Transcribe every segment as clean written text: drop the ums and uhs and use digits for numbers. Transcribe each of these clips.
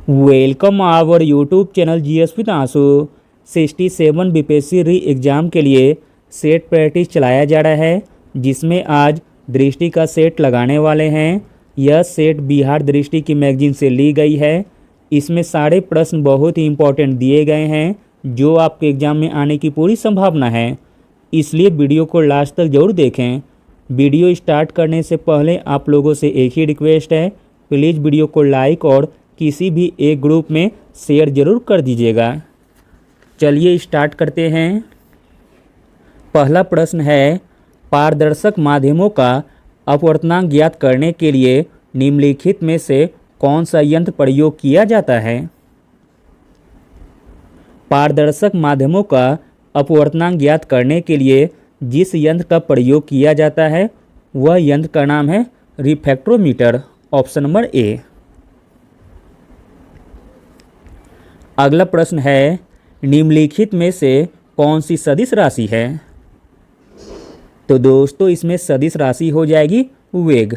Welcome our YouTube channel GS with Ansu. 67 BPSC री exam के लिए सेट प्रैक्टिस चलाया जा रहा है, जिसमें आज दृष्टि का सेट लगाने वाले हैं। यह सेट बिहार दृष्टि की मैगजीन से ली गई है। इसमें सारे प्रश्न बहुत ही इंपॉर्टेंट दिए गए हैं, जो आपके एग्ज़ाम में आने की पूरी संभावना है। इसलिए वीडियो को लास्ट तक जरूर देखें। वीडियो स्टार्ट करने से पहले आप लोगों से एक ही रिक्वेस्ट है, प्लीज़ वीडियो को लाइक और किसी भी एक ग्रुप में शेयर जरूर कर दीजिएगा। चलिए स्टार्ट करते हैं। पहला प्रश्न है, पारदर्शक माध्यमों का अपवर्तनांक ज्ञात करने के लिए निम्नलिखित में से कौन सा यंत्र प्रयोग किया जाता है। पारदर्शक माध्यमों का अपवर्तनांक ज्ञात करने के लिए जिस यंत्र का प्रयोग किया जाता है वह यंत्र का नाम है रिफ्रैक्टोमीटर। Option number A. अगला प्रश्न है, निम्नलिखित में से कौन सी सदिश राशि है। तो दोस्तों इसमें सदिश राशि हो जाएगी वेग।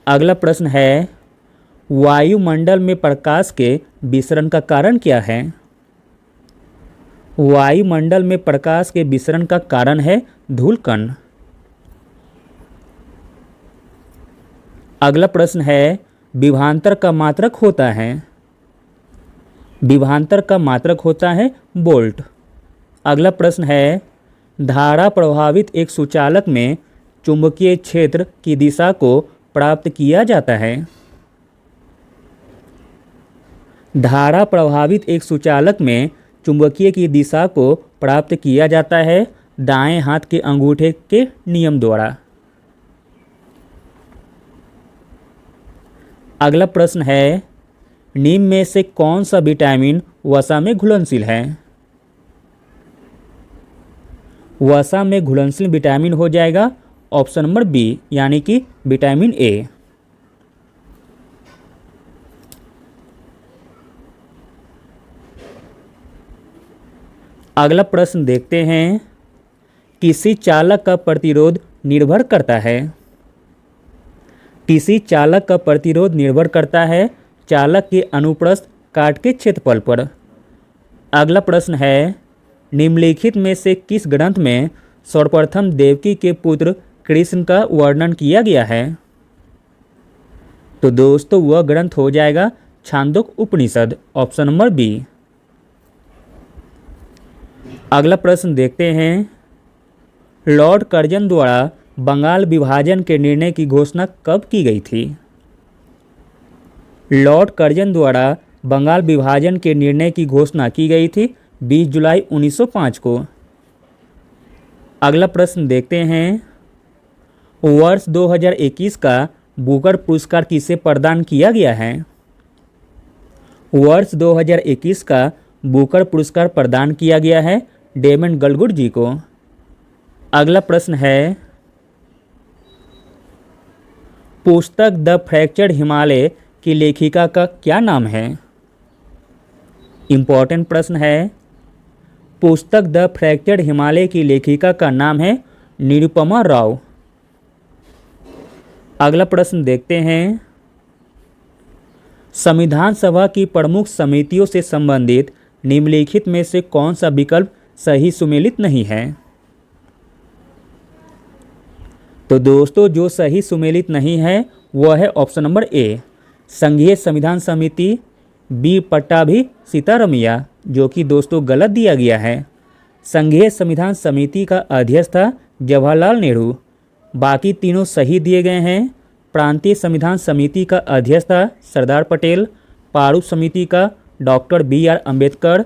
अगला प्रश्न है, वायुमंडल में प्रकाश के विसरण का कारण क्या है। वायुमंडल में प्रकाश के विसरण का कारण है धूलकण। अगला प्रश्न है, विभवांतर का मात्रक होता है। विभवांतर का मात्रक होता है वोल्ट। अगला प्रश्न है, धारा प्रभावित एक सुचालक में चुंबकीय क्षेत्र की दिशा को प्राप्त किया जाता है। धारा प्रभावित एक सुचालक में चुंबकीय की दिशा को प्राप्त किया जाता है दाएं हाथ के अंगूठे के नियम द्वारा। अगला प्रश्न है, निम्न में से कौन सा विटामिन वसा में घुलनशील है। वसा में घुलनशील विटामिन हो जाएगा ऑप्शन नंबर बी, यानी कि विटामिन ए। अगला प्रश्न देखते हैं, किसी चालक का प्रतिरोध निर्भर करता है। किसी चालक का प्रतिरोध निर्भर करता है चालक के अनुप्रस्थ काट के क्षेत्रफल पर। अगला प्रश्न है, निम्नलिखित में से किस ग्रंथ में सर्वप्रथम देवकी के पुत्र कृष्ण का वर्णन किया गया है। तो दोस्तों वह ग्रंथ हो जाएगा Chandogya Upanishad. Option number B. अगला प्रश्न देखते हैं, लॉर्ड कर्जन द्वारा बंगाल विभाजन के निर्णय की घोषणा कब की गई थी। लॉर्ड कर्जन द्वारा बंगाल विभाजन के निर्णय की घोषणा की गई थी 20 जुलाई 1905 को। अगला प्रश्न देखते हैं, वर्ष 2021 का बुकर पुरस्कार किसे प्रदान किया गया है। वर्ष 2021 का बुकर पुरस्कार प्रदान किया गया है डेमन गलगुड जी को। अगला प्रश्न है, पुस्तक द फ्रैक्चर्ड हिमालय की लेखिका का क्या नाम है। इंपॉर्टेंट प्रश्न है, पुस्तक द फ्रैक्चर्ड हिमालय की लेखिका का नाम है निरुपमा राव। अगला प्रश्न देखते हैं, संविधान सभा की प्रमुख समितियों से संबंधित निम्नलिखित में से कौन सा विकल्प सही सुमेलित नहीं है। तो दोस्तों जो सही सुमेलित नहीं है वह है ऑप्शन नंबर ए, संघीय संविधान समिति। बी पट्टाभी सीतारमैया, जो कि दोस्तों गलत दिया गया है। संघीय संविधान समिति का अध्यक्ष था जवाहरलाल नेहरू। बाकी तीनों सही दिए गए हैं। प्रांतीय संविधान समिति का अध्यक्ष था सरदार पटेल। प्रारूप समिति का डॉक्टर BR अम्बेडकर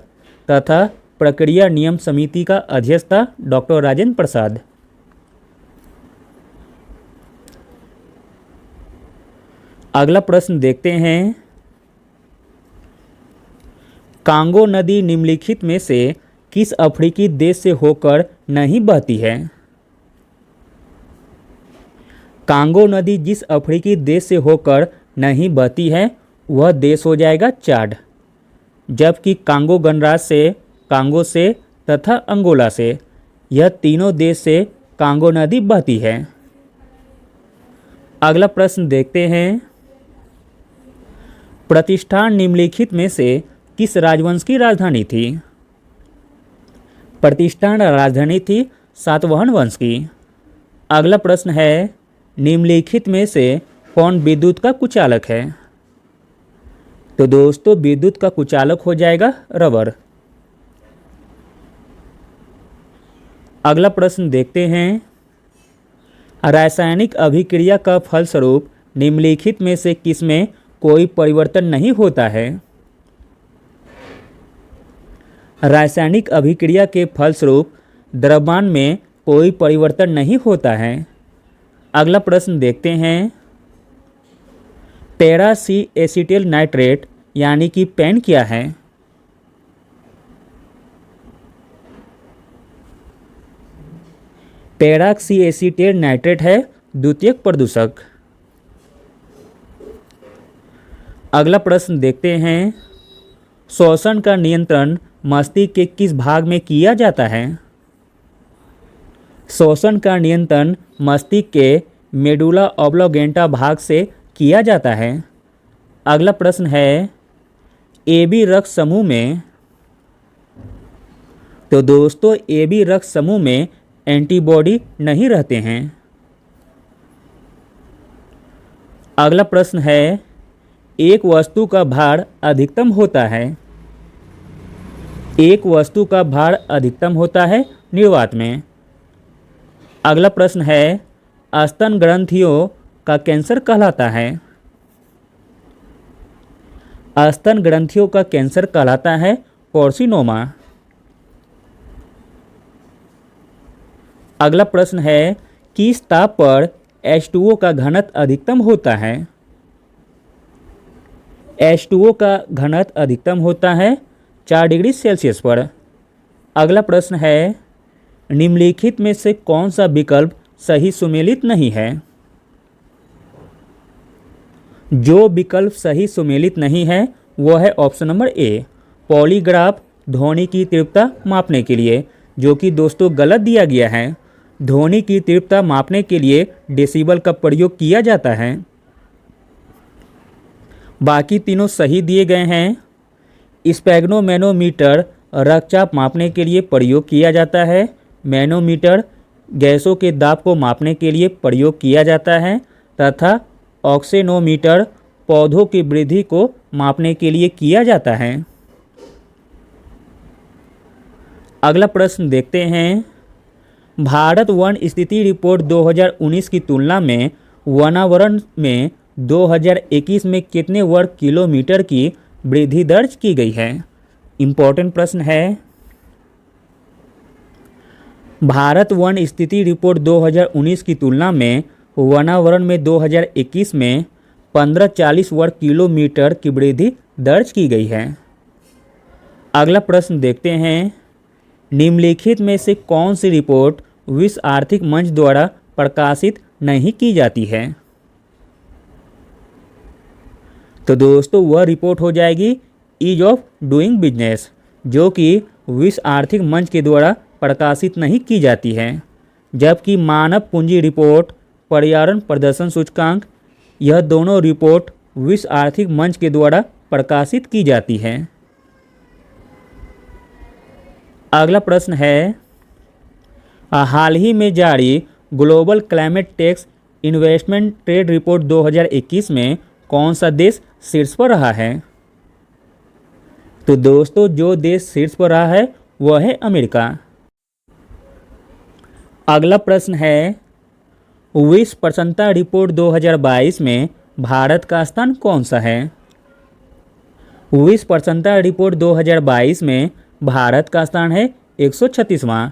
तथा प्रक्रिया नियम समिति का अध्यक्ष था डॉक्टर राजेंद्र प्रसाद। अगला प्रश्न देखते हैं, कांगो नदी निम्नलिखित में से किस अफ्रीकी देश से होकर नहीं बहती है। कांगो नदी जिस अफ्रीकी देश से होकर नहीं बहती है वह देश हो जाएगा चाड, जबकि कांगो गणराज्य से, कांगो से तथा अंगोला से, यह तीनों देश से कांगो नदी बहती है। अगला प्रश्न देखते हैं, प्रतिष्ठान निम्नलिखित में से किस राजवंश की राजधानी थी? प्रतिष्ठान राजधानी थी सातवाहन वंश की। अगला प्रश्न है, निम्नलिखित में से कौन विद्युत का कुचालक है? तो दोस्तों विद्युत का कुचालक हो जाएगा रबर। अगला प्रश्न देखते हैं, रासायनिक अभिक्रिया का फलस्वरूप निम्नलिखित में से किसमें कोई परिवर्तन नहीं होता है? रासायनिक अभिक्रिया के फलस्वरूप द्रव्यमान में कोई परिवर्तन नहीं होता है। अगला प्रश्न देखते हैं, पैरा-सी एसीटिल नाइट्रेट यानी कि पेन क्या है? पैरा-सी नाइट्रेट है द्वितीयक प्रदूषक। अगला प्रश्न देखते हैं, श्वसन का नियंत्रण मस्तिष्क के किस भाग में किया जाता है? श्वसन का नियंत्रण मस्तिष्क के मेडुला ऑब्लोगेंटा भाग से किया जाता है। अगला प्रश्न है, AB रक्त समूह में, तो दोस्तों AB रक्त समूह में एंटीबॉडी नहीं रहते हैं। अगला प्रश्न है, एक वस्तु का भार अधिकतम होता है। एक वस्तु का भार अधिकतम होता है निर्वात में। अगला प्रश्न है, स्तन ग्रंथियों का कैंसर कहलाता है। स्तन ग्रंथियों का कैंसर कहलाता है कार्सिनोमा। अगला प्रश्न है, किस ताप पर H2O का घनत्व अधिकतम होता है? H2O का घनत्व अधिकतम होता है 4 डिग्री सेल्सियस पर। अगला प्रश्न है, निम्नलिखित में से कौन सा विकल्प सही सुमेलित नहीं है? जो विकल्प सही सुमेलित नहीं है वह है ऑप्शन नंबर ए, पॉलीग्राफ ध्वनि की तीव्रता मापने के लिए, जो कि दोस्तों गलत दिया गया है। ध्वनि की तीव्रता मापने के लिए डेसिबल का प्रयोग किया जाता है। बाकी तीनों सही दिए गए हैं। स्पेग्नोमैनोमीटर रक्तचाप मापने के लिए प्रयोग किया जाता है। मैनोमीटर गैसों के दाब को मापने के लिए प्रयोग किया जाता है तथा ऑक्सेनोमीटर पौधों की वृद्धि को मापने के लिए किया जाता है। अगला प्रश्न देखते हैं, भारत वन स्थिति रिपोर्ट 2019 की तुलना में वनावरण में 2021 में कितने वर्ग किलोमीटर की वृद्धि दर्ज की गई है? इम्पोर्टेंट प्रश्न है। भारत वन स्थिति रिपोर्ट 2019 की तुलना में वनावरण में 2021 में 1540 वर्ग किलोमीटर की वृद्धि दर्ज की गई है। अगला प्रश्न देखते हैं, निम्नलिखित में से कौन सी रिपोर्ट विश्व आर्थिक मंच द्वारा प्रकाशित नहीं की जाती है? तो दोस्तों वह रिपोर्ट हो जाएगी ईज ऑफ डूइंग बिजनेस, जो कि विश्व आर्थिक मंच के द्वारा प्रकाशित नहीं की जाती है। जबकि मानव पूंजी रिपोर्ट, पर्यावरण प्रदर्शन सूचकांक, यह दोनों रिपोर्ट विश्व आर्थिक मंच के द्वारा प्रकाशित की जाती है। अगला प्रश्न है, हाल ही में जारी global climate tax investment trade report 2021 में कौन सा देश शीर्ष पर रहा है? तो दोस्तों जो देश शीर्ष पर रहा है वह है अमेरिका। अगला प्रश्न है, विश्व प्रसन्नता रिपोर्ट 2022 में भारत का स्थान कौन सा है? विश्व प्रसन्नता रिपोर्ट 2022 में भारत का स्थान है 136वां।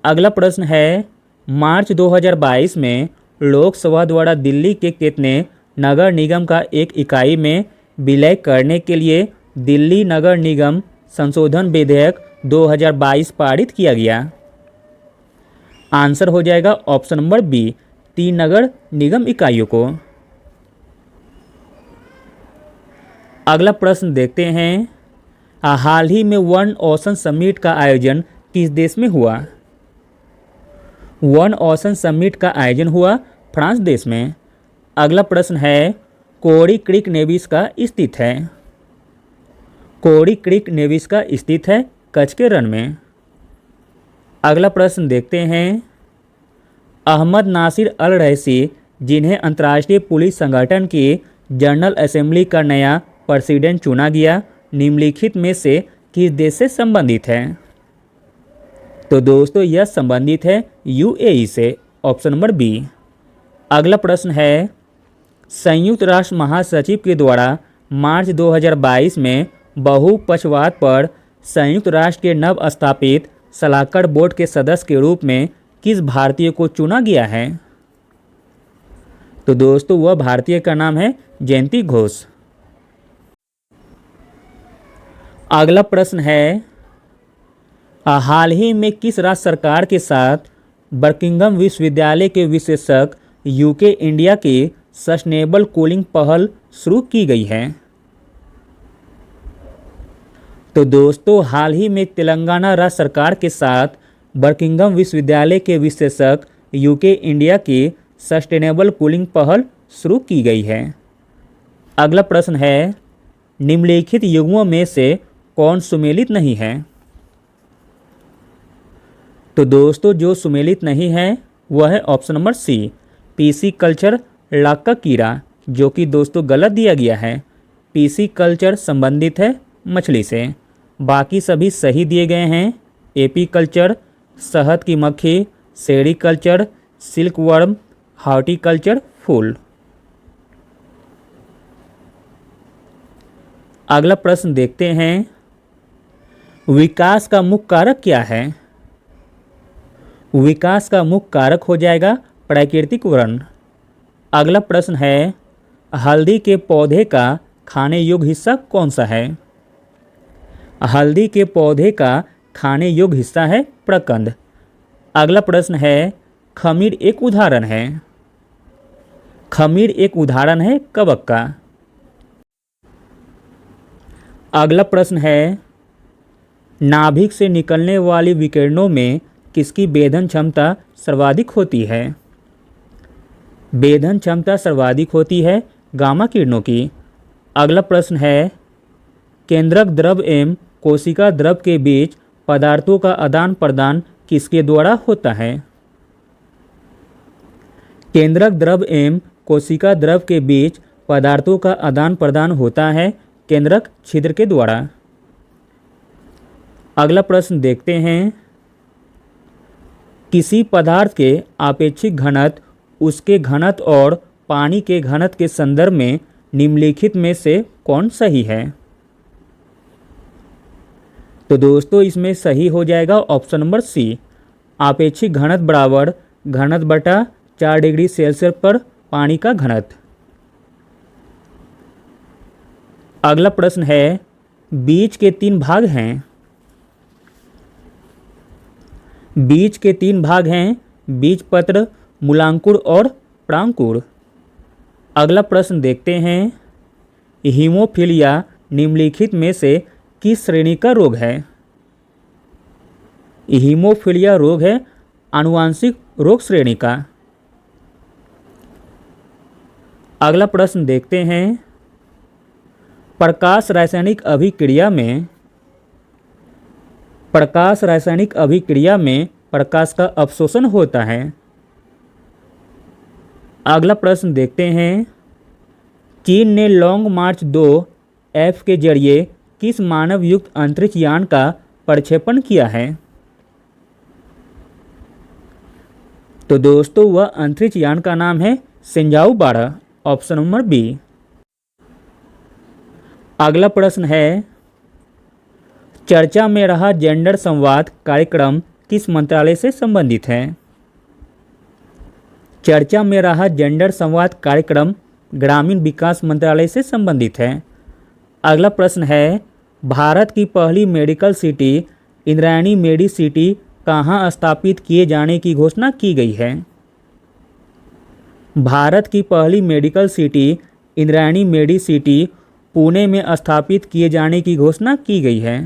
अगला प्रश्न है, मार्च 2022 में लोकसभा द्वारा दिल्ली के कितने नगर निगम का एक इकाई में विलय करने के लिए दिल्ली नगर निगम संशोधन विधेयक 2022 पारित किया गया? आंसर हो जाएगा ऑप्शन नंबर बी, 3 नगर निगम इकाइयों को। अगला प्रश्न देखते हैं, हाल ही में वन ओशन समिट का आयोजन किस देश में हुआ? वन ओशन समिट का आयोजन हुआ फ्रांस देश में। अगला प्रश्न है, कोड़ी क्रीक नेविस्का स्थित है? कोड़ी क्रीक नेविस्का स्थित है कच्छ के रण में। अगला प्रश्न देखते हैं, अहमद नासिर अल रईसी जिन्हें अंतर्राष्ट्रीय पुलिस संगठन की जनरल असेंबली का नया प्रेसिडेंट चुना गया, निम्नलिखित में से किस देश से संबंधित है? तो दोस्तों यह संबंधित है यूएई से, ऑप्शन नंबर बी। अगला प्रश्न है, संयुक्त राष्ट्र महासचिव के द्वारा मार्च 2022 में बहुपक्षवाद पर संयुक्त राष्ट्र के नव स्थापित सलाहकार बोर्ड के सदस्य के रूप में किस भारतीय को चुना गया है? तो दोस्तों वह भारतीय का नाम है जयंती घोष। अगला प्रश्न है, हाल ही में किस राज्य सरकार के साथ बर्किंघम विश्वविद्यालय के विशेषज्ञ यूके इंडिया की सस्टेनेबल कूलिंग पहल शुरू की गई है? तो दोस्तों हाल ही में तेलंगाना राज्य सरकार के साथ बर्किंघम विश्वविद्यालय के विशेषज्ञ यूके इंडिया की सस्टेनेबल कूलिंग पहल शुरू की गई है। अगला प्रश्न है, निम्नलिखित युग्मों में से कौन सुमेलित नहीं है? तो दोस्तों जो सुमेलित नहीं है वह है option number C, PC culture लाक्का कीड़ा, जो कि दोस्तों गलत दिया गया है। पीसी कल्चर संबंधित है मछली से, बाकी सभी सही दिए गए हैं। एपी कल्चर शहद की मक्खी, सेरीकल्चर सिल्क वर्म, हॉर्टिकल्चर फूल। अगला प्रश्न देखते हैं, विकास का मुख्य कारक क्या है? विकास का मुख्य कारक हो जाएगा प्राकृतिक वर्ण। अगला प्रश्न है, हल्दी के पौधे का खाने योग्य हिस्सा कौन सा है? हल्दी के पौधे का खाने योग्य हिस्सा है प्रकंद। अगला प्रश्न है, खमीर एक उदाहरण है? खमीर एक उदाहरण है कवक का। अगला प्रश्न है, नाभिक से निकलने वाली विकिरणों में किसकी वेधन क्षमता सर्वाधिक होती है? वेधन क्षमता सर्वाधिक होती है गामा किरणों की। अगला प्रश्न है, केंद्रक द्रव एवं कोशिका द्रव के बीच पदार्थों का आदान प्रदान किसके द्वारा होता है? केंद्रक द्रव एवं कोशिका द्रव के बीच पदार्थों का आदान प्रदान होता है केंद्रक छिद्र के द्वारा। अगला प्रश्न देखते हैं, किसी पदार्थ के आपेक्षिक घनत्व उसके घनत्व और पानी के घनत्व के संदर्भ में निम्नलिखित में से कौन सही है? तो दोस्तों इसमें सही हो जाएगा ऑप्शन नंबर सी, आपेक्षिक घनत्व बराबर घनत्व बटा 4 डिग्री सेल्सियस पर पानी का घनत्व। अगला प्रश्न है, बीज के 3 भाग हैं। बीज के 3 भाग हैं, बीजपत्र, मूलांकुर और प्रांकुर। अगला प्रश्न देखते हैं, हीमोफीलिया निम्नलिखित में से किस श्रेणी का रोग है? हीमोफीलिया रोग है आनुवांशिक रोग श्रेणी का। अगला प्रश्न देखते हैं, प्रकाश रासायनिक अभिक्रिया में प्रकाश का अवशोषण होता है। अगला प्रश्न देखते हैं, चीन ने लॉन्ग मार्च 2F के जरिए किस मानव युक्त अंतरिक्ष यान का प्रक्षेपण किया है? तो दोस्तों वह अंतरिक्ष यान का नाम है सेंजाऊ 12, ऑप्शन नंबर बी। अगला प्रश्न है, चर्चा में रहा जेंडर संवाद कार्यक्रम किस मंत्रालय से संबंधित है? चर्चा में रहा जेंडर संवाद कार्यक्रम ग्रामीण विकास मंत्रालय से संबंधित है। अगला प्रश्न है, भारत की पहली medical city Indrayani medicity कहाँ स्थापित किए जाने की घोषणा की गई है? भारत की पहली medical city Indrayani medicity Pune में स्थापित किए जाने की घोषणा की गई है।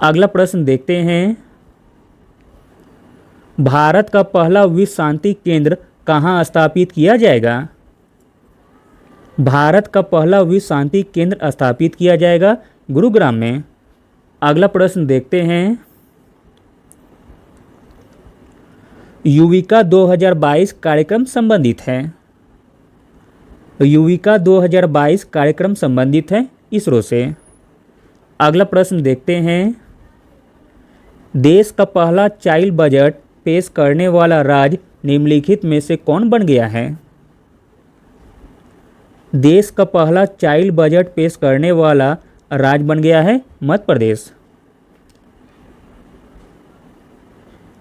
अगला प्रश्न देखते हैं, भारत का पहला विश्व शांति केंद्र कहाँ स्थापित किया जाएगा? भारत का पहला विश्व शांति केंद्र स्थापित किया जाएगा गुरुग्राम में। अगला प्रश्न देखते हैं। युविका 2022 कार्यक्रम संबंधित है। युविका 2022 कार्यक्रम संबंधित है इसरो से। अगला प्रश्न देखते हैं। देश का पहला चाइल्ड बजट पेश करने वाला राज्य निम्नलिखित में से कौन बन गया है? देश का पहला चाइल्ड बजट पेश करने वाला राज्य बन गया है मध्य प्रदेश।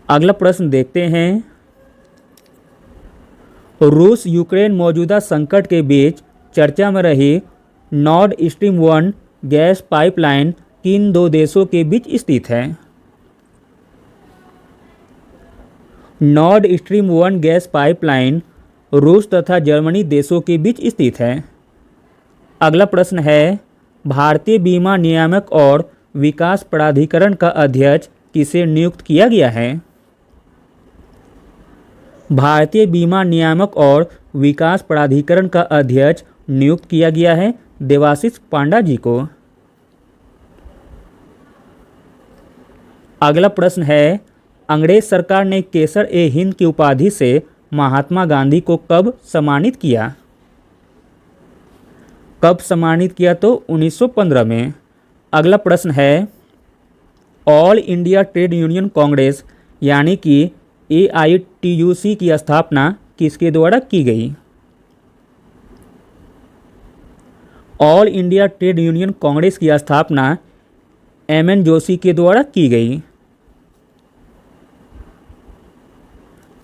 अगला प्रश्न देखते हैं। रूस यूक्रेन मौजूदा संकट के बीच चर्चा में रही नॉर्ड स्ट्रीम 1 गैस पाइपलाइन किन दो देशों के बीच स्थित है? नॉर्ड स्ट्रीम 1 गैस पाइपलाइन रूस तथा जर्मनी देशों के बीच स्थित है। अगला प्रश्न है। भारतीय बीमा नियामक और विकास प्राधिकरण का अध्यक्ष किसे नियुक्त किया गया है? भारतीय बीमा नियामक और विकास प्राधिकरण का अध्यक्ष नियुक्त किया गया है देवाशीष पांडा जी को। अगला प्रश्न है। अंग्रेज सरकार ने केसर-ए-हिंद की उपाधि से महात्मा गांधी को कब सम्मानित किया? कब सम्मानित किया? तो 1915 में। अगला प्रश्न है। All India trade union Congress यानी कि AITUC की स्थापना किसके द्वारा की गई? All India trade union Congress की स्थापना MN जोशी के द्वारा की गई।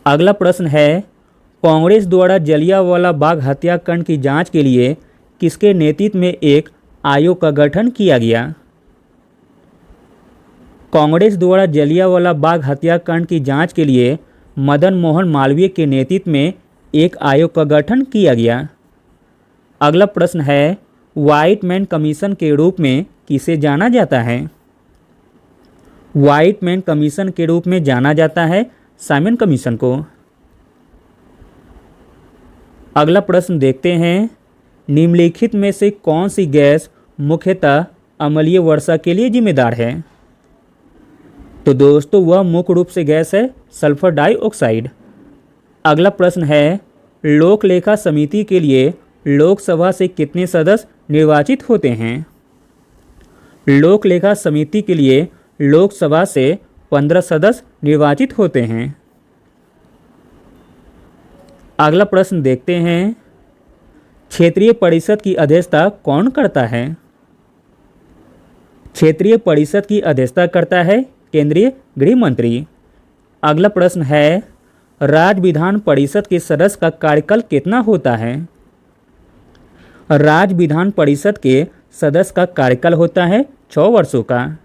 अगला प्रश्न है। कांग्रेस द्वारा जलियांवाला बाग हत्याकांड की जांच के लिए किसके नेतृत्व में एक आयोग का गठन किया गया? कांग्रेस द्वारा जलियांवाला बाग हत्याकांड की जांच के लिए मदन मोहन मालवीय के नेतृत्व में एक आयोग का गठन किया गया। अगला प्रश्न है। व्हाइट मैन कमीशन के रूप में किसे जाना जाता है? व्हाइट मैन कमीशन के रूप में जाना जाता है साइमन कमीशन को। अगला प्रश्न देखते हैं। निम्नलिखित में से कौन सी गैस मुख्यतः अम्लीय वर्षा के लिए जिम्मेदार है? तो दोस्तों वह मुख्य रूप से गैस है सल्फर डाइऑक्साइड। अगला प्रश्न है। लोक लेखा समिति के लिए लोकसभा से कितने सदस्य निर्वाचित होते हैं? लोक लेखा समिति के लिए लोकसभा से 15 सदस्य निर्वाचित होते हैं। अगला प्रश्न देखते हैं। क्षेत्रीय परिषद की अध्यक्षता कौन करता है? क्षेत्रीय परिषद की अध्यक्षता करता है केंद्रीय गृह मंत्री। अगला प्रश्न है। राज्य विधान परिषद के सदस्य का कार्यकाल कितना होता है? राज्य विधान परिषद के सदस्य का कार्यकाल होता है 6 वर्षों का।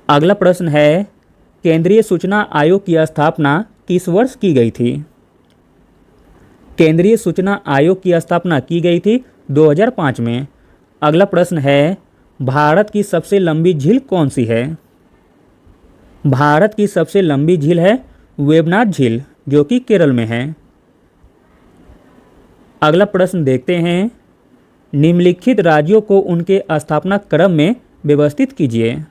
अगला प्रश्न है। केंद्रीय सूचना आयोग की स्थापना किस वर्ष की गई थी? केंद्रीय सूचना आयोग की स्थापना की गई थी 2005 में। अगला प्रश्न है। भारत की सबसे लंबी झील कौन सी है? भारत की सबसे लंबी झील है वेबनाथ झील जो कि केरल में है। अगला प्रश्न देखते हैं। निम्नलिखित राज्यों को उनके स्थापना क्रम में व्यवस्थित कीजिए।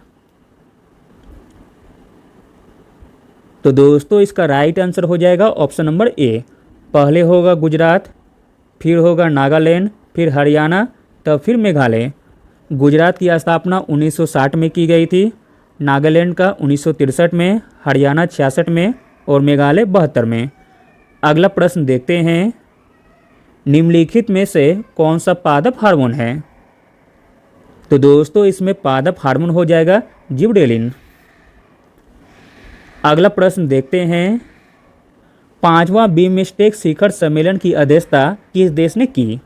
तो दोस्तों इसका राइट आंसर हो जाएगा ऑप्शन नंबर ए। पहले होगा गुजरात, फिर होगा नागालैंड, फिर हरियाणा, तब फिर मेघालय। गुजरात की स्थापना 1960 में की गई थी, नागालैंड का 1963 में, हरियाणा 66 में और मेघालय 72 में। अगला प्रश्न देखते हैं। निम्नलिखित में से कौन सा पादप हार्मोन है? तो दोस्तों इसमें पादप हार्मोन हो जाएगा जिबरेलिन। अगला प्रश्न देखते हैं। 5वां बिमस्टेक शिखर सम्मेलन की अध्यक्षता किस देश ने की?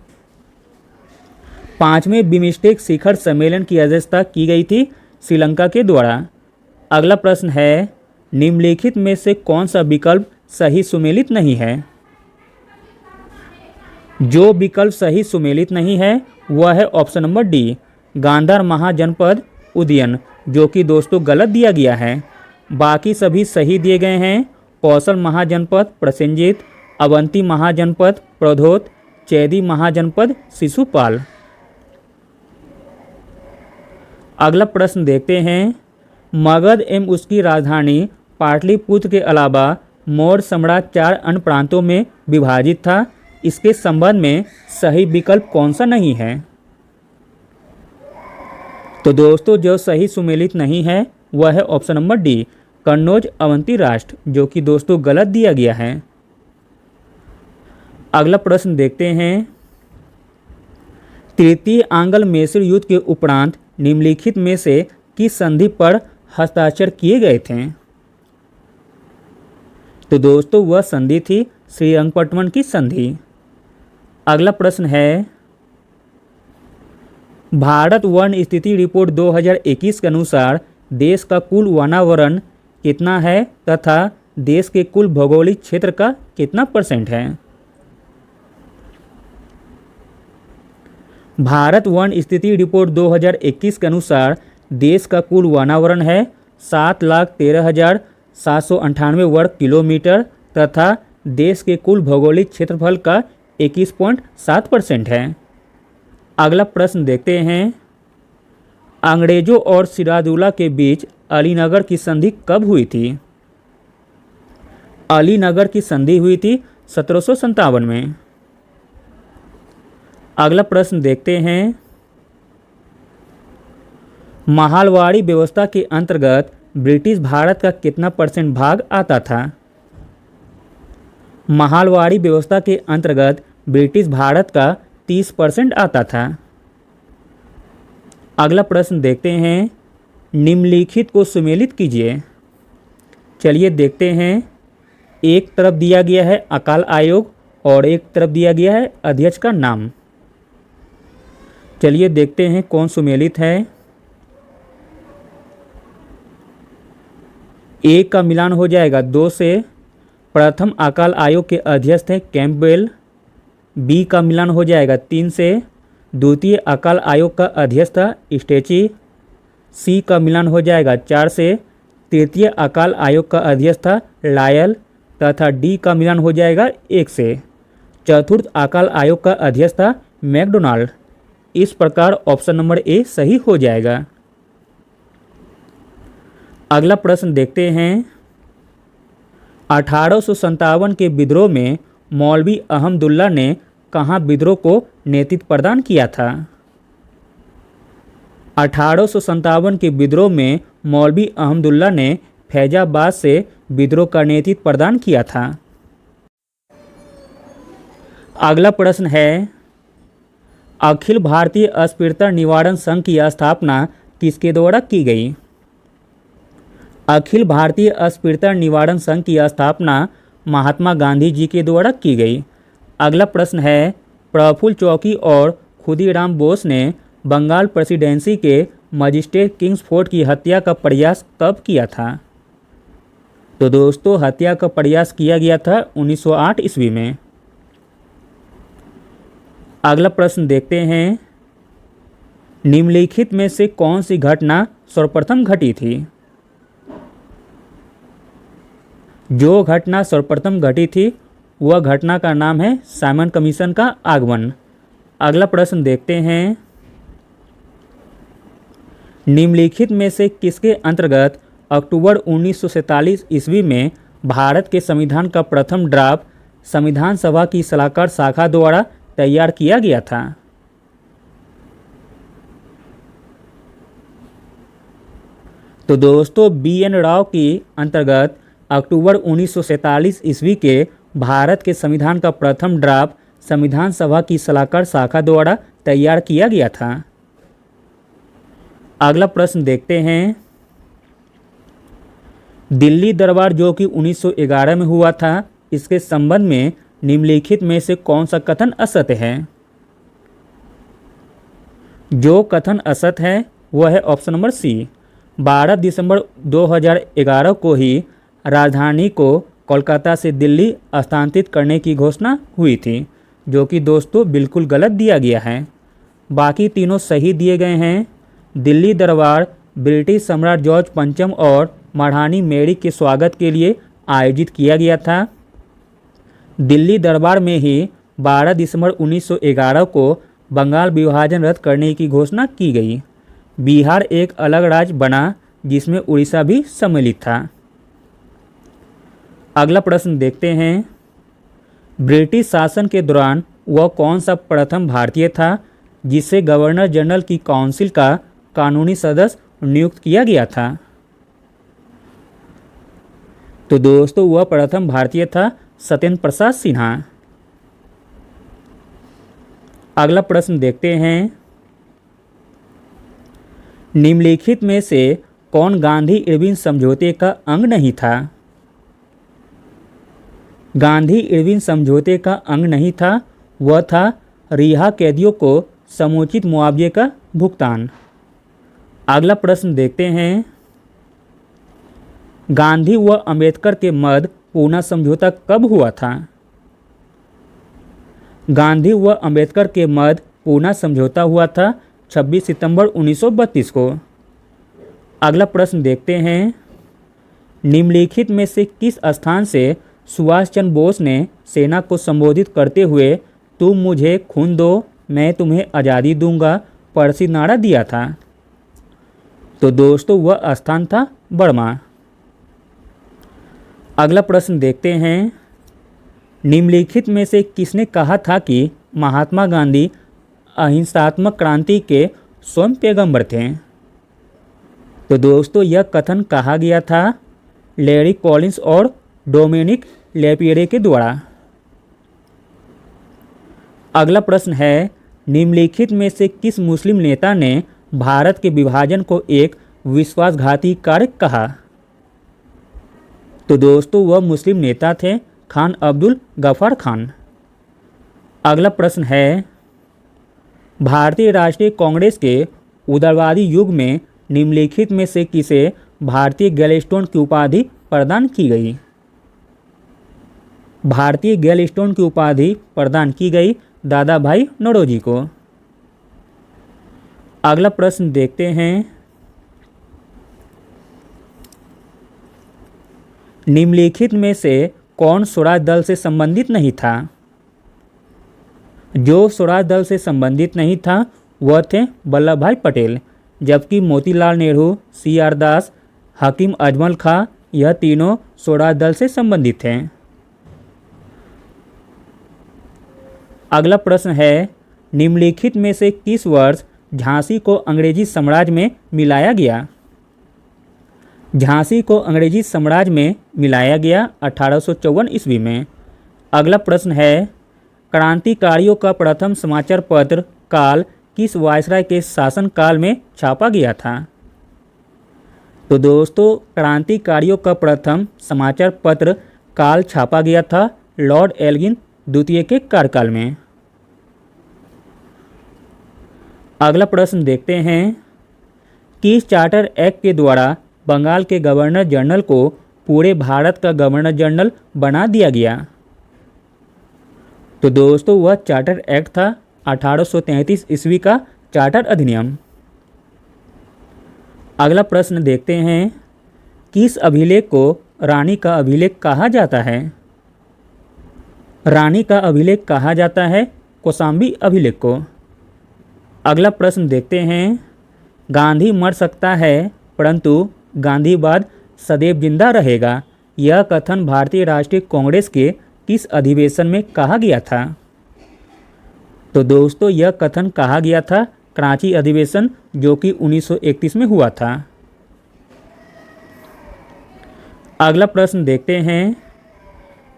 5वें बिमस्टेक शिखर सम्मेलन की अध्यक्षता की गई थी श्रीलंका के द्वारा। अगला प्रश्न है। निम्नलिखित में से कौन सा विकल्प सही सुमेलित नहीं है? जो विकल्प सही सुमेलित नहीं है वह है option number D, Gandhara Mahajanapada Udayana, जो कि दोस्तों गलत दिया गया है। बाकी सभी सही दिए गए हैं। कौशल महाजनपद प्रसेनजीत, अवंती महाजनपद प्रधोत, चैदी महाजनपद शिशुपाल। अगला प्रश्न देखते हैं, मगध एवं उसकी राजधानी पाटलिपुत्र के अलावा मौर्य साम्राज्य 4 अन्य प्रांतों में विभाजित था। इसके संबंध में सही विकल्प कौन सा नहीं है? तो दोस्तों जो सही सुमेलित नहीं है वह है option number D, Kannauj Avanti राष्ट्र, जो कि दोस्तों गलत दिया गया है। अगला प्रश्न देखते हैं, तृतीय आंग्ल मैसूर युद्ध के उपरांत निम्नलिखित में से किस संधि पर हस्ताक्षर किए गए थे? तो दोस्तों वह संधि थी श्रीरंगपट्टन की संधि। अगला प्रश्न है, भारत वन स्थिति रिपोर्ट 2021 के अनुसार देश का कुल वनावरण कितना है तथा देश के कुल भौगोलिक क्षेत्र का कितना % है? भारत वन स्थिति रिपोर्ट 2021 के अनुसार देश का कुल वनावरण है 7,13,798 वर्ग किलोमीटर तथा देश के कुल भौगोलिक क्षेत्रफल का 21.7% है। अगला प्रश्न देखते हैं, अंग्रेजों और सिराजुद्दौला के बीच अलीनगर की संधि कब हुई थी? अलीनगर की संधि हुई थी 1757 में। अगला प्रश्न देखते हैं, महालवाड़ी व्यवस्था के अंतर्गत ब्रिटिश भारत का कितना % भाग आता था? महालवाड़ी व्यवस्था के अंतर्गत ब्रिटिश भारत का 30% आता था। अगला प्रश्न देखते हैं, निम्नलिखित को सुमेलित कीजिए। चलिए देखते हैं, एक तरफ दिया गया है अकाल आयोग और एक तरफ दिया गया है अध्यक्ष का नाम। चलिए देखते हैं कौन सुमेलित है। एक का मिलान हो जाएगा 2 से। प्रथम अकाल आयोग के अध्यक्ष थे कैंपबेल। बी का मिलान हो जाएगा 3 से। द्वितीय अकाल आयोग का अध्यक्ष था स्टेची। सी का मिलान हो जाएगा 4 से। तृतीय अकाल आयोग का अध्यक्ष था लायल तथा डी का मिलान हो जाएगा 1 से। चतुर्थ अकाल आयोग का अध्यक्ष था मैकडोनाल्ड। इस प्रकार ऑप्शन नंबर ए सही हो जाएगा। अगला प्रश्न देखते हैं, 1857 के विद्रोह में मौलवी अहमदुल्ला ने कहाँ विद्रोह को नेतृत्व प्रदान किया था? 1857 के विद्रोह में मौलवी अहमदुल्ला ने फैजाबाद से विद्रोह का नेतृत्व प्रदान किया था। अगला प्रश्न है, अखिल भारतीय अस्पृश्यता निवारण संघ की स्थापना किसके द्वारा की गई? अखिल भारतीय अस्पृश्यता निवारण संघ की स्थापना महात्मा गांधी जी के द्वारा की गई। अगला प्रश्न है, प्रफुल्ल चौकी और खुदीराम बोस ने बंगाल प्रेसिडेंसी के मजिस्ट्रेट किंग्सफोर्ड की हत्या का प्रयास कब किया था? तो दोस्तों हत्या का प्रयास किया गया था 1908 ईस्वी में। अगला प्रश्न देखते हैं, निम्नलिखित में से कौन सी घटना सर्वप्रथम घटी थी? जो घटना सर्वप्रथम घटी थी वह घटना का नाम है साइमन कमीशन का आगमन। अगला प्रश्न देखते हैं, निम्नलिखित में से किसके अंतर्गत अक्टूबर 1947 ईस्वी में भारत के संविधान का प्रथम ड्राफ्ट संविधान सभा की सलाहकार शाखा द्वारा तैयार किया गया था? तो दोस्तों बी.एन. राव की अंतर्गत अक्टूबर 1947 ईस्वी के भारत के संविधान का प्रथम ड्राफ्ट संविधान सभा की सलाहकार शाखा द्वारा तैयार किया गया था। अगला प्रश्न देखते हैं, दिल्ली दरबार जो कि 1911 में हुआ था, इसके संबंध में निम्नलिखित में से कौन सा कथन असत्य है? जो कथन असत्य है वह है ऑप्शन नंबर सी। 12 दिसंबर 2011 को ही राजधानी को कोलकाता से दिल्ली स्थानांतरित करने की घोषणा हुई थी, जो कि दोस्तों बिल्कुल गलत दिया गया है। बाकी तीनों सही दिए गए हैं। दिल्ली दरबार ब्रिटिश सम्राट जॉर्ज पंचम और महारानी मैरी के स्वागत के लिए आयोजित किया गया था। दिल्ली दरबार में ही 12 दिसंबर 1911 को बंगाल विभाजन रद्द करने की घोषणा की गई। बिहार एक अलग राज्य बना जिसमें उड़ीसा भी सम्मिलित था। अगला प्रश्न देखते हैं, ब्रिटिश शासन के दौरान वह कौन सा प्रथम भारतीय था जिसे गवर्नर जनरल की काउंसिल का कानूनी सदस्य नियुक्त किया गया था? तो दोस्तों वह प्रथम भारतीय था सत्येंद्र प्रसाद सिन्हा। अगला प्रश्न देखते हैं, निम्नलिखित में से कौन गांधी इरविन समझौते का अंग नहीं था? गांधी इरविन समझौते का अंग नहीं था, वह था रिहा कैदियों को समुचित मुआवजे का भुगतान। अगला प्रश्न देखते हैं, गांधी व अंबेडकर के मध्य पूना समझौता कब हुआ था? गांधी व अंबेडकर के मध्य पूना समझौता हुआ था 26 सितंबर 1932 को। अगला प्रश्न देखते हैं, निम्नलिखित में से किस स्थान से सुभाष चंद्र बोस ने सेना को संबोधित करते हुए तुम मुझे खून दो मैं तुम्हें आज़ादी दूंगा प्रसिद्ध नारा दिया था? तो दोस्तों वह स्थान था बर्मा। अगला प्रश्न देखते हैं, निम्नलिखित में से किसने कहा था कि महात्मा गांधी अहिंसात्मक क्रांति के स्वयं पैगंबर थे? तो दोस्तों यह कथन कहा गया था लैरी कॉलिंस और डोमिनिक लेपियरे के द्वारा। अगला प्रश्न है, निम्नलिखित में से किस मुस्लिम नेता ने भारत के विभाजन को एक विश्वासघाती कार्य कहा? तो दोस्तों वह मुस्लिम नेता थे खान अब्दुल गफ्फार खान। अगला प्रश्न है, भारतीय राष्ट्रीय कांग्रेस के उदारवादी युग में निम्नलिखित में से किसे भारतीय गैलस्टोन की उपाधि प्रदान की गई? भारतीय गैलस्टोन की उपाधि प्रदान की गई दादा भाई नौरोजी को। अगला प्रश्न देखते हैं, निम्नलिखित में से कौन स्वराज दल से संबंधित नहीं था? जो स्वराज दल से संबंधित नहीं था वह थे वल्लभ भाई पटेल, जबकि मोतीलाल नेहरू, सी.आर. दास, हकीम अजमल खां यह तीनों स्वराज दल से संबंधित हैं। अगला प्रश्न है, निम्नलिखित में से किस वर्ष झांसी को अंग्रेजी साम्राज्य में मिलाया गया? झांसी को अंग्रेजी साम्राज्य में मिलाया गया 1854 ईस्वी में। अगला प्रश्न है, क्रांतिकारियों का प्रथम समाचार पत्र काल किस वायसराय के शासनकाल में छापा गया था? तो दोस्तों क्रांतिकारियों का प्रथम समाचार पत्र काल छापा गया था लॉर्ड एल्गिन द्वितीय के कार्यकाल में। अगला प्रश्न देखते हैं, किस चार्टर एक्ट के द्वारा बंगाल के गवर्नर जनरल को पूरे भारत का गवर्नर जनरल बना दिया गया? तो दोस्तों वह चार्टर एक्ट था 1833 ईस्वी का चार्टर अधिनियम। अगला प्रश्न देखते हैं, किस अभिलेख को रानी का अभिलेख कहा जाता है? रानी का अभिलेख कहा जाता है कौशाम्बी अभिलेख को। अगला प्रश्न देखते हैं, गांधी मर सकता है परंतु गांधीवाद सदैव जिंदा रहेगा यह कथन भारतीय राष्ट्रीय कांग्रेस के किस अधिवेशन में कहा गया था? तो दोस्तों यह कथन कहा गया था कराची अधिवेशन जो कि 1931 में हुआ था। अगला प्रश्न देखते हैं,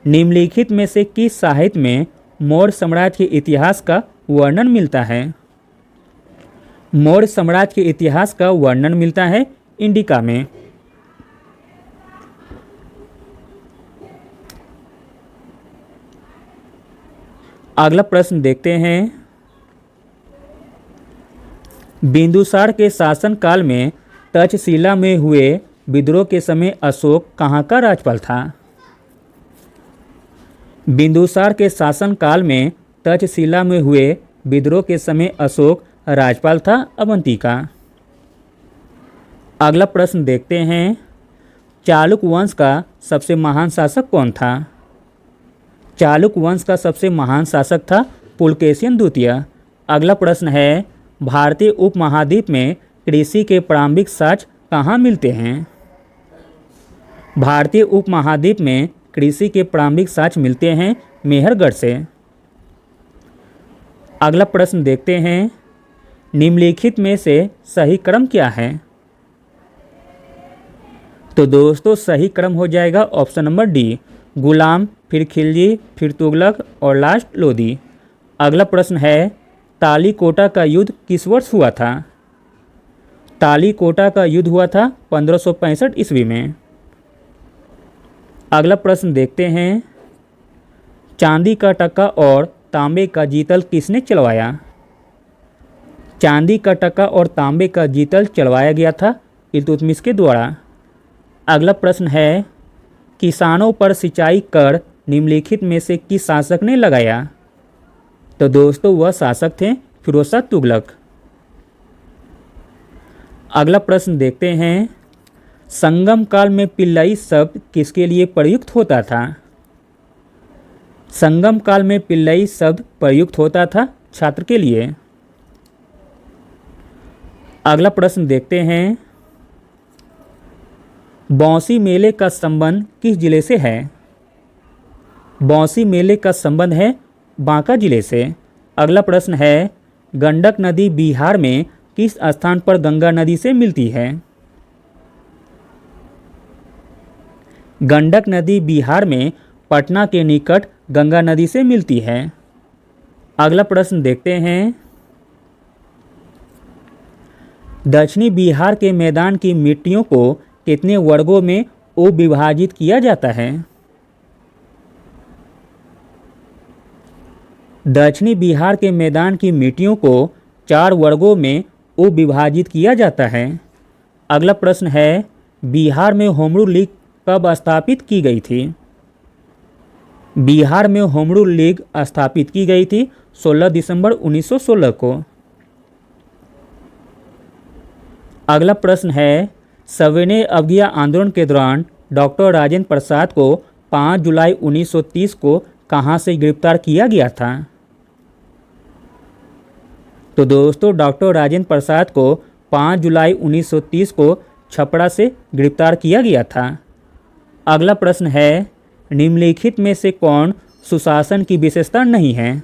निम्नलिखित में से किस साहित्य में मौर्य साम्राज्य के इतिहास का वर्णन मिलता है? मौर्य साम्राज्य के इतिहास का वर्णन मिलता है इंडिका में। अगला प्रश्न देखते हैं, बिंदुसार के शासनकाल में तक्षशिला में हुए विद्रोह के समय अशोक कहाँ का राज्यपाल था? बिंदुसार के शासनकाल में तक्षशिला में हुए विद्रोह के समय अशोक राज्यपाल था अवंती का। अगला प्रश्न देखते हैं, चालुक्य वंश का सबसे महान शासक कौन था? चालुक्य वंश का सबसे महान शासक था पुलकेशिन द्वितीय। अगला प्रश्न है, भारतीय उपमहाद्वीप में कृषि के प्रारंभिक साक्ष्य कहाँ मिलते हैं? भारतीय उपमहाद्वीप में कृषि के प्रारंभिक साक्ष्य मिलते हैं मेहरगढ़ से। अगला प्रश्न देखते हैं, निम्नलिखित में से सही क्रम क्या है? तो दोस्तों सही क्रम हो जाएगा ऑप्शन नंबर डी, गुलाम, फिर खिलजी, फिर तुगलक और लास्ट लोदी। अगला प्रश्न है, तालीकोटा का युद्ध किस वर्ष हुआ था? तालीकोटा का युद्ध हुआ था 1565 ईस्वी में। अगला प्रश्न देखते हैं, चांदी का टक्का और तांबे का जीतल किसने चलवाया? चांदी का टक्का और तांबे का जीतल चलवाया गया था इल्तुतमिश के द्वारा। अगला प्रश्न है, किसानों पर सिंचाई कर निम्नलिखित में से किस शासक ने लगाया? तो दोस्तों वह शासक थे फिरोज शाह तुगलक। अगला प्रश्न देखते हैं, संगम काल में पिल्लई शब्द किसके लिए प्रयुक्त होता था? संगम काल में पिल्लई शब्द प्रयुक्त होता था छात्र के लिए। अगला प्रश्न देखते हैं, बौंसी मेले का संबंध किस जिले से है? बौंसी मेले का संबंध है बांका जिले से। अगला प्रश्न है, गंडक नदी बिहार में किस स्थान पर गंगा नदी से मिलती है? गंडक नदी बिहार में पटना के निकट गंगा नदी से मिलती है। अगला प्रश्न देखते हैं, दक्षिणी बिहार के मैदान की मिट्टियों को कितने वर्गों में उप विभाजित किया जाता है? दक्षिणी बिहार के मैदान की मिट्टियों को 4 वर्गों में उप विभाजित किया जाता है। अगला प्रश्न है, बिहार में होमरू लीग कब स्थापित की गई थी? बिहार में होमरू लीग स्थापित की गई थी 16 दिसंबर 1916 को। अगला प्रश्न है, सविनय अवज्ञा आंदोलन के दौरान डॉक्टर राजेंद्र प्रसाद को 5 जुलाई 1930 को कहां से गिरफ्तार किया गया था? तो दोस्तों डॉक्टर राजेंद्र प्रसाद को 5 जुलाई 1930 को छपरा से गिरफ्तार किया गया था। अगला प्रश्न है, निम्नलिखित में से कौन सुशासन की विशेषता नहीं है?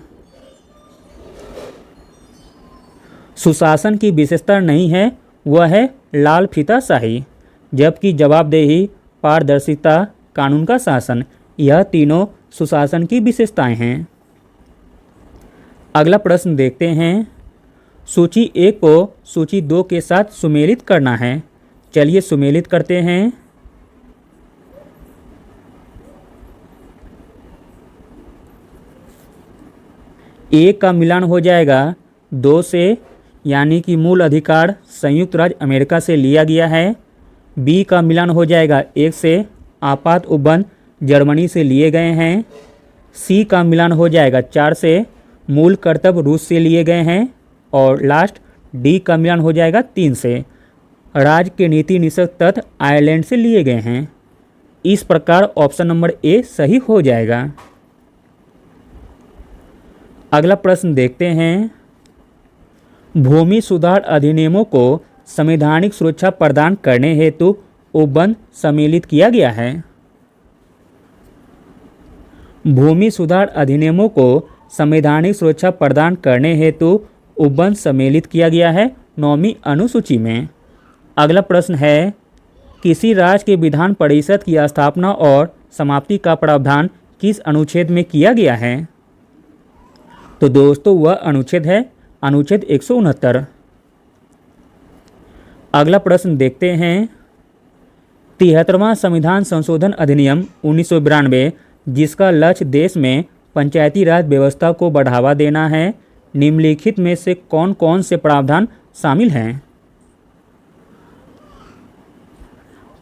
सुशासन की विशेषता नहीं है वह है लाल फीताशाही, जबकि जवाबदेही, पारदर्शिता, कानून का शासन, यह तीनों सुशासन की विशेषताएं हैं। अगला प्रश्न देखते हैं, सूची 1 को सूची 2 के साथ सुमेलित करना है। चलिए सुमेलित करते हैं। ए का मिलान हो जाएगा 2 से, यानी कि मूल अधिकार संयुक्त राज्य अमेरिका से लिया गया है। बी का मिलान हो जाएगा 1 से, आपात उपबंध जर्मनी से लिए गए हैं। सी का मिलान हो जाएगा 4 से, मूल कर्तव्य रूस से लिए गए हैं। और लास्ट डी का मिलान हो जाएगा 3 से, राज्य के नीति निषेध तत्व आयरलैंड से लिए गए हैं। इस प्रकार ऑप्शन नंबर ए सही हो जाएगा। अगला प्रश्न देखते हैं, भूमि सुधार अधिनियमों को संवैधानिक सुरक्षा प्रदान करने हेतु उपबंध सम्मिलित किया गया है। भूमि सुधार अधिनियमों को संवैधानिक सुरक्षा प्रदान करने हेतु उपबंध सम्मिलित किया गया है 9वीं अनुसूची में। अगला प्रश्न है, किसी राज्य के विधान परिषद की स्थापना और समाप्ति का प्रावधान किस अनुच्छेद में किया गया है? तो दोस्तों वह अनुच्छेद है अनुच्छेद 169। अगला प्रश्न देखते हैं, 73वां संविधान संशोधन अधिनियम 1992 जिसका लक्ष्य देश में पंचायती राज व्यवस्था को बढ़ावा देना है, निम्नलिखित में से कौन कौन से प्रावधान शामिल हैं?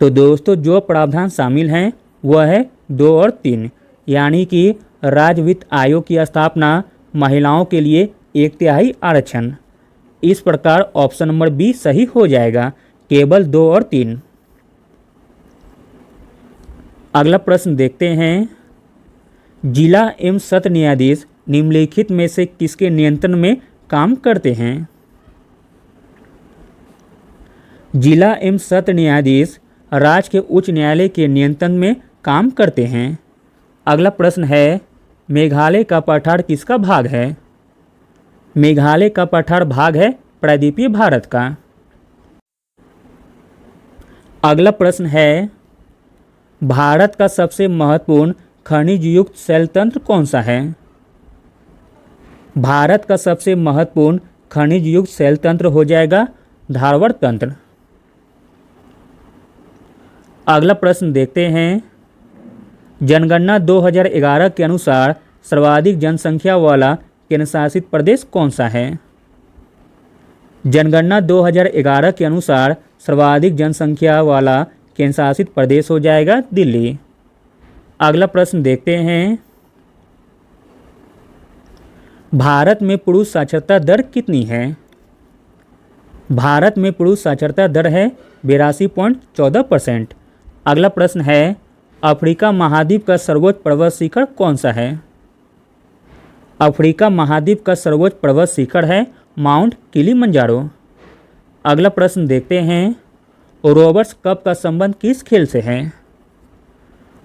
तो दोस्तों जो प्रावधान शामिल हैं वह है 2 और 3, यानी कि राज्य वित्त आयोग की स्थापना, महिलाओं के लिए 1/3 आरक्षण। इस प्रकार ऑप्शन नंबर बी सही हो जाएगा, केवल 2 और 3। अगला प्रश्न देखते हैं, जिला एवं सत्र न्यायाधीश निम्नलिखित में से किसके नियंत्रण में काम करते हैं? जिला एवं सत्र न्यायाधीश राज्य के उच्च न्यायालय के नियंत्रण में काम करते हैं। अगला प्रश्न है, मेघालय का पठार किसका भाग है? मेघालय का पठार भाग है प्रायद्वीपीय भारत का। अगला प्रश्न है, भारत का सबसे महत्वपूर्ण खनिज युक्त शैल तंत्र कौन सा है? भारत का सबसे महत्वपूर्ण खनिज युक्त शैल तंत्र हो जाएगा धारवाड़ तंत्र। अगला प्रश्न देखते हैं, जनगणना 2011 के अनुसार सर्वाधिक जनसंख्या वाला केंद्र शासित प्रदेश कौन सा है? जनगणना 2011 के अनुसार सर्वाधिक जनसंख्या वाला केंद्र शासित प्रदेश हो जाएगा दिल्ली। अगला प्रश्न देखते हैं, भारत में पुरुष साक्षरता दर कितनी है? भारत में पुरुष साक्षरता दर है 82.14%। अगला प्रश्न है, अफ्रीका महाद्वीप का सर्वोच्च पर्वत शिखर कौन सा है? अफ्रीका महाद्वीप का सर्वोच्च पर्वत शिखर है माउंट किलिमंजारो। अगला प्रश्न देखते हैं, रोवर्स कप का संबंध किस खेल से है?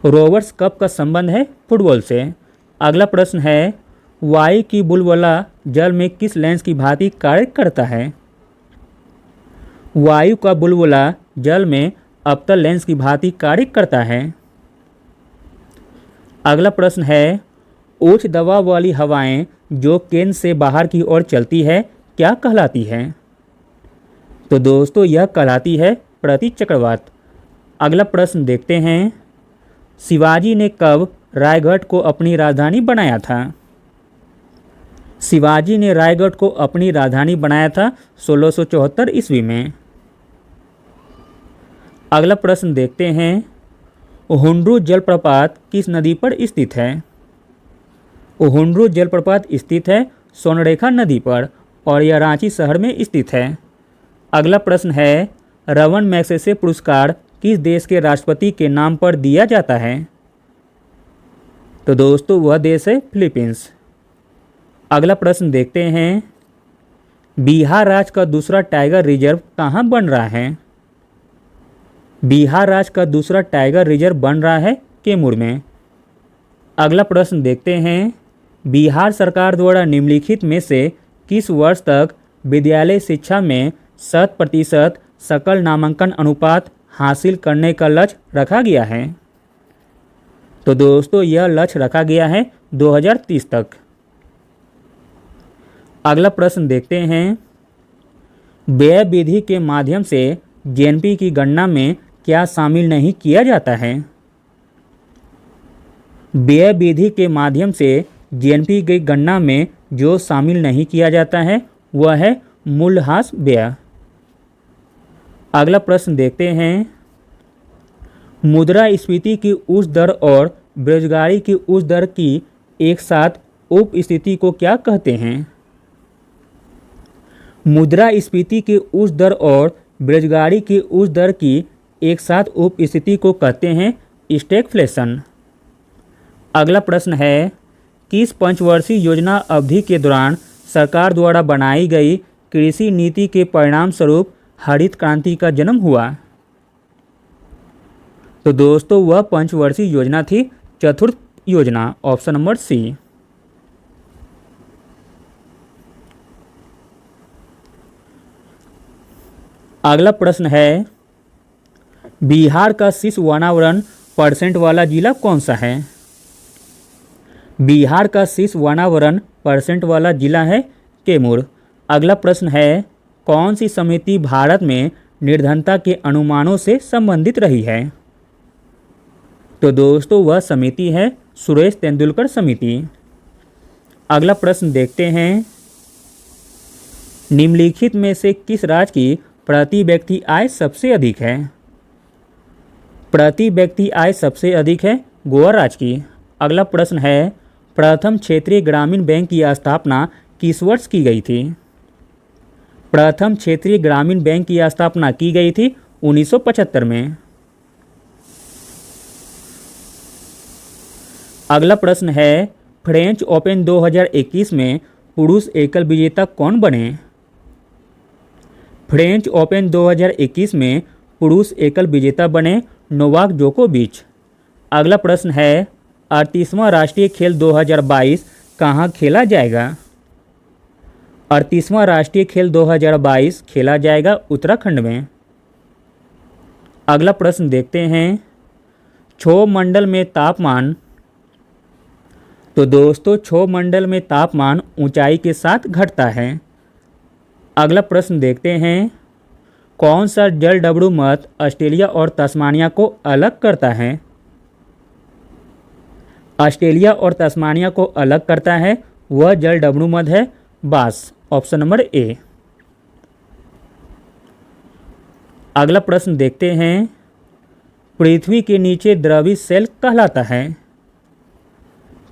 रोवर्स कप का संबंध है फुटबॉल से। अगला प्रश्न है, वायु की बुलबुला जल में किस लेंस की भांति कार्य करता है? वायु का बुलबुला जल में अवतल लेंस की भांति कार्य करता है। अगला प्रश्न है, उच्च दबाव वाली हवाएं जो केंद्र से बाहर की ओर चलती है क्या कहलाती है? तो दोस्तों यह कहलाती है प्रति चक्रवात। अगला प्रश्न देखते हैं, शिवाजी ने कब रायगढ़ को अपनी राजधानी बनाया था? शिवाजी ने रायगढ़ को अपनी राजधानी बनाया था 1674 ईस्वी में। अगला प्रश्न देखते हैं, हुंड्रू जलप्रपात किस नदी पर स्थित है? हुंड्रू जलप्रपात स्थित है स्वर्णरेखा नदी पर और यह रांची शहर में स्थित है। अगला प्रश्न है, रमन मैग्सेसे पुरस्कार किस देश के राष्ट्रपति के नाम पर दिया जाता है? तो दोस्तों वह देश है फिलीपींस। अगला प्रश्न देखते हैं, बिहार राज्य का दूसरा टाइगर रिजर्व कहाँ बन रहा है? बिहार राज्य का दूसरा टाइगर रिजर्व बन रहा है कैमूर में। अगला प्रश्न देखते हैं, बिहार सरकार द्वारा निम्नलिखित में से किस वर्ष तक विद्यालय शिक्षा में 100% सकल नामांकन अनुपात हासिल करने का लक्ष्य रखा गया है? तो दोस्तों यह लक्ष्य रखा गया है 2030 तक। अगला प्रश्न देखते हैं, व्यय विधि के माध्यम से जीएनपी की गणना में क्या शामिल नहीं किया जाता है? व्यय विधि के माध्यम से जीएनपी की गणना में जो शामिल नहीं किया जाता है वह है मूल्यह्रास व्यय। अगला प्रश्न देखते हैं, मुद्रास्फीति की उच्च दर और बेरोजगारी की उच्च दर की एक साथ उपस्थिति को क्या कहते हैं? मुद्रास्फीति की उच्च दर और बेरोजगारी की उच्च दर की एक साथ उपस्थिति को कहते हैं स्टैगफ्लेशन। अगला प्रश्न है, किस पंचवर्षीय योजना अवधि के दौरान सरकार द्वारा बनाई गई कृषि नीति के परिणाम स्वरूप हरित क्रांति का जन्म हुआ? तो दोस्तों वह पंचवर्षीय योजना थी चतुर्थ योजना, ऑप्शन नंबर सी। अगला प्रश्न है, बिहार का शीर्ष वनावरण % वाला जिला कौन सा है? बिहार का शीर्ष वनावरण % वाला जिला है कैमूर। अगला प्रश्न है, कौन सी समिति भारत में निर्धनता के अनुमानों से संबंधित रही है? तो दोस्तों वह समिति है सुरेश तेंदुलकर समिति। अगला प्रश्न देखते हैं, निम्नलिखित में से किस राज्य की प्रति व्यक्ति आय सबसे अधिक है? प्रति व्यक्ति आय सबसे अधिक है गोवा राज्य की। अगला प्रश्न है, प्रथम क्षेत्रीय ग्रामीण बैंक की स्थापना किस वर्ष की गई थी? प्रथम क्षेत्रीय ग्रामीण बैंक की स्थापना की गई थी 1975 में। अगला प्रश्न है, फ्रेंच ओपन 2021 में पुरुष एकल विजेता कौन बने? फ्रेंच ओपन 2021 में पुरुष एकल विजेता बने नोवाक जोकोविच। अगला प्रश्न है, 38वां राष्ट्रीय खेल 2022 कहाँ खेला जाएगा? 38वां राष्ट्रीय खेल 2022 खेला जाएगा उत्तराखंड में। अगला प्रश्न देखते हैं, क्षोभ मंडल में तापमान। तो दोस्तों क्षोभ मंडल में तापमान ऊंचाई के साथ घटता है। अगला प्रश्न देखते हैं, कौन सा जल डमरू मत ऑस्ट्रेलिया और तस्मानिया को अलग करता है? ऑस्ट्रेलिया और तस्मानिया को अलग करता है वह जल डमरू मत है बास, ऑप्शन नंबर ए। अगला प्रश्न देखते हैं, पृथ्वी के नीचे द्रवी सेल कहलाता है।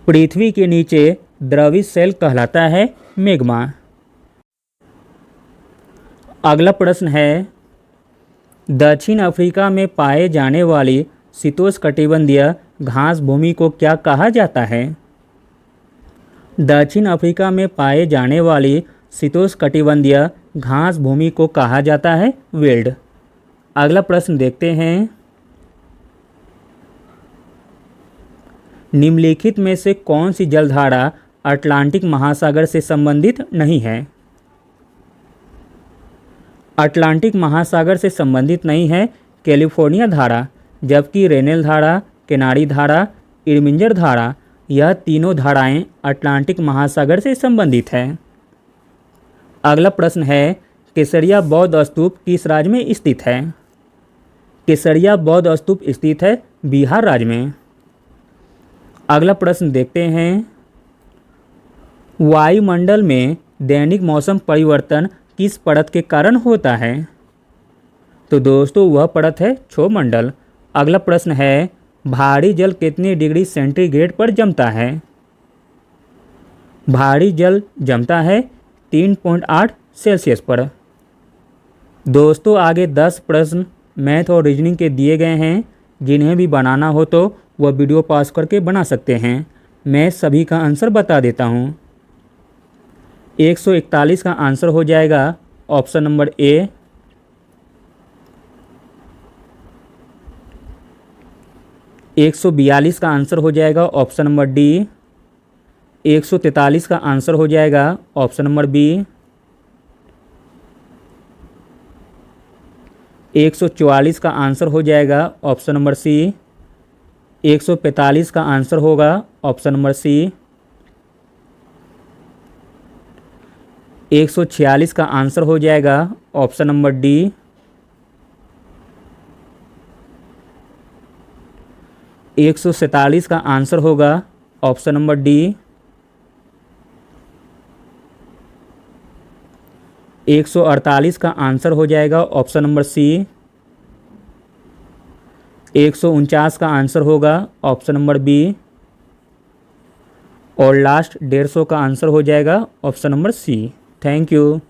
पृथ्वी के नीचे द्रवी सेल कहलाता है मैग्मा। अगला प्रश्न है, दक्षिण अफ्रीका में पाए जाने वाली शीतोष्णकटिबंधीय घास भूमि को क्या कहा जाता है? दक्षिण अफ्रीका में पाए जाने वाली शीतोष्णकटिबंधीय घास भूमि को कहा जाता है वेल्ड। अगला प्रश्न देखते हैं, निम्नलिखित में से कौन सी जलधारा अटलांटिक महासागर से संबंधित नहीं है? अटलांटिक महासागर से संबंधित नहीं है कैलिफोर्निया धारा, जबकि रेनेल धारा, केनारी धारा, इरमिंजर धारा, यह तीनों धाराएं अटलांटिक महासागर से संबंधित है। अगला प्रश्न है, केसरिया बौद्ध स्तूप किस राज्य में स्थित है? केसरिया बौद्ध स्तूप स्थित है बिहार राज्य में। अगला प्रश्न देखते हैं, वायुमंडल में दैनिक मौसम परिवर्तन किस परत के कारण होता है? तो दोस्तों वह परत है क्षोभमंडल। अगला प्रश्न है, भारी जल कितनी डिग्री सेंटीग्रेड पर जमता है? भारी जल जमता है 3.8 सेल्सियस पर। दोस्तों आगे 10 प्रश्न मैथ और रीजनिंग के दिए गए हैं, जिन्हें भी बनाना हो तो वह वीडियो पॉज करके बना सकते हैं। मैं सभी का आंसर बता देता हूँ। 141 का आंसर हो जाएगा ऑप्शन नंबर ए। 142 का आंसर हो जाएगा ऑप्शन नंबर डी। 143 का आंसर हो जाएगा ऑप्शन नंबर बी। 144 का आंसर हो जाएगा ऑप्शन नंबर सी। 145 का आंसर होगा ऑप्शन नंबर सी। 146 का आंसर हो जाएगा ऑप्शन नंबर डी। 147 का आंसर होगा ऑप्शन नंबर डी। 148 का आंसर हो जाएगा ऑप्शन नंबर सी। 149 का आंसर होगा ऑप्शन नंबर बी। और लास्ट 150 का आंसर हो जाएगा option number C. Thank you.